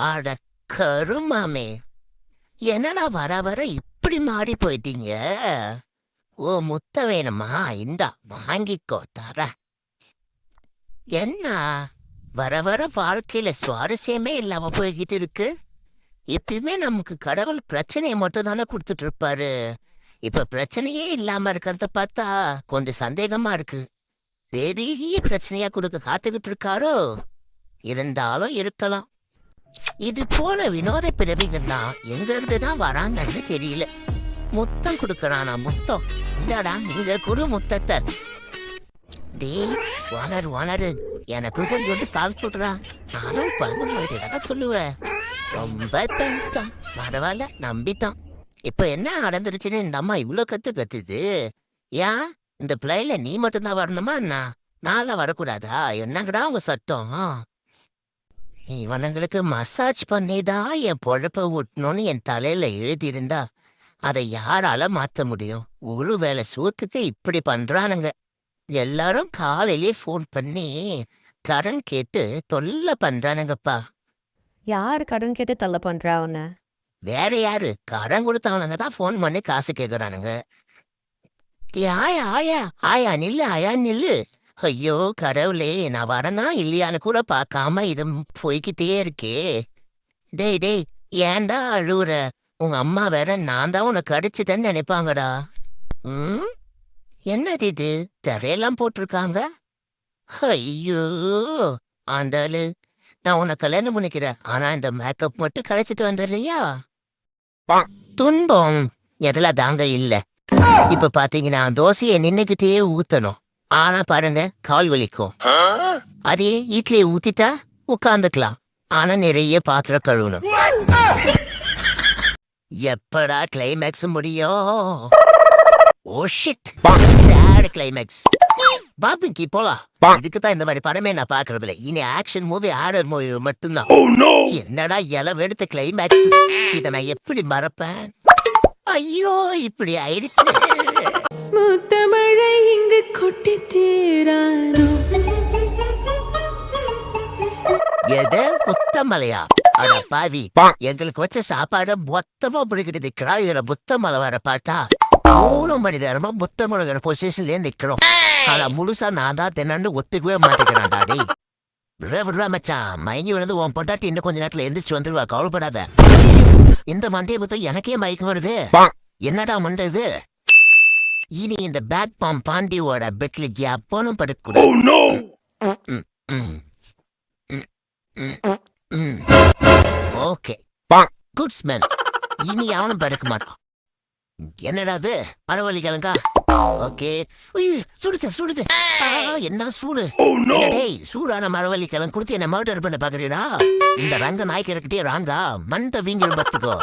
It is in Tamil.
அட கருமாமே, என்னடா வர வர இப்படி மாறி போயிட்டீங்க? ஓ, முத்த வேணுமா? இந்தா வாங்கிக்கோ, தர. என்ன வர வர வாழ்க்கையில சுவாரஸ்யமே இல்லாம போய்கிட்டு இருக்கு? எப்பயுமே நமக்கு கடவுள் பிரச்சனையை மட்டும் தானே கொடுத்துட்டு இருப்பாரு. இப்ப பிரச்சனையே இல்லாம இருக்கிறத பார்த்தா கொஞ்சம் சந்தேகமா இருக்கு. பெரிய பிரச்சனையா கொடுக்க காத்துக்கிட்டு இருக்காரோ? இருந்தாலும் இருக்கலாம். இது போல வினோத பிறவிகள்லாம் எங்க இருந்துதான் வராங்கன்னு தெரியல. முத்தம் கொடுக்கறானா முத்தம்? இந்தாடா இங்க குரு முத்தத்தை. டேய், வளரு எனக்கு சொல்லி கால் சொல்றா. நானும் பண்ண சொல்லுவேன். ரொம்ப தேங்க்ஸ்தான். பரவாயில்ல, நம்பித்தான். இப்ப என்ன நடந்துருச்சுன்னு இந்த அம்மா இவ்வளவு கத்துது? ஏன் இந்த பிள்ளைல நீ மட்டும்தான் வரணுமா? நான்லாம் வரக்கூடாதா? என்னங்கடா உங்க சட்டம்? இவனுங்களுக்கு மசாஜ் பண்ணிதான் என் பொழப்ப விட்டணும்னு என் தலையில எழுதியிருந்தா அதை யாரால மாத்த முடியும்? ஒரு வேளை சூத்துக்கு இப்படி பண்றானுங்க. எல்லாரும் காலையிலே ஃபோன் பண்ணி கடன் கேட்டு தொல்லை பண்றானுங்கப்பா. யாரு கடன் கேட்டு தொல்லை பண்றா உன்ன? வேற யாரு? கடன் கொடுத்தவனுங்க தான் ஃபோன் பண்ணி காசு கேக்குறானுங்க. ஆயா ஆயா ஆயா நில்லு, ஆயா நில்லு. ஐயோ கடவுளே, நான் வரனா இல்லையான்னு கூட பார்க்காம இது போய்கிட்டே இருக்கே. டேய் டேய், ஏன்டா அழுவுற? உங்க அம்மா வேற நான் தான் உனக்கு அடிச்சுட்டேன்னு நினைப்பாங்கடா. ம், என்னது இது? திரையெல்லாம் போட்டிருக்காங்க. ஐயோ ஆண்டாளு, நான் உன்னை கல்யாணம் பண்ணிக்கிறேன். ஆனா இந்த மேக்கப் மட்டும் கழிச்சிட்டு வந்துடுறியா? துன்பம் எதுல தாங்க இல்ல. இப்ப பாத்தீங்கன்னா தோசையை நின்னுகிட்டே ஊத்தணும். ஆனா பாருங்க, கால் வலிக்கும். அதே இட்லியை ஊத்திட்டா உட்காந்துக்கலாம். ஆனா நிறைய பாத்திரம் கழுவணும். எப்படா கிளைமேக்ஸ் முடியும்? Oh shit, sad climax. பாபிங்கி போலாம். இதுக்கு தான் இந்த மாதிரி படமே நான் பாக்குறது இல்லை. இனி ஆக்ஷன் மூவி, ஹாரர் மூவி மட்டும்தான். என்னடா இளவு எடுத்த கிளைமேக்ஸ்? இதை நான் எப்படி மறப்பேன்? ஐயோ, இப்படி ஆயிடுச்சு. முத்தமழை இங்கு கொட்டி தீராதோ. எது முத்தமலையா? அட பாவி, எங்களுக்கு வச்ச சாப்பாடு மொத்தமா பிடிக்கிட்டு நிக்கிறா. புத்தமலை வர பாட்டா 3 மணி நேரமா புத்தமலைங்கிற பொசிஷன்லயே நிக்கிறோம். ஆனா முழுசா நான் தான் தின்னு ஒத்துக்கவே மாட்டேங்கிறான். டாடி விடுறா மச்சான், மயங்கி விழுந்து உன் பொண்டாட்டி இன்னும் கொஞ்ச நேரத்துல எந்திரிச்சு வந்துருவா, கவலைப்படாத. இந்த மண்டையை பத்தி எனக்கே மயக்கம் வருது. என்னடா மண்டை இது? இனி இந்த பேக் பாம் பாண்டியோட பெட்ல அப்பனும் படுக்கூடாது. Okay, good smell. இனி அவனும் படுக்க மாட்டான். என்னடா அது? மரவள்ளி கிழங்கா? ஓகே. சுடுது. என்ன சூடு? டேய், சூடான மரவள்ளி கிழங்கு கொடுத்து என்ன மர்டர் பண்ண பாக்குறீடா? இந்த ரங்க நாய்க்கு இருக்கட்டே ராங்கா மண்டை வீங்கிரும் பத்துக்கோ.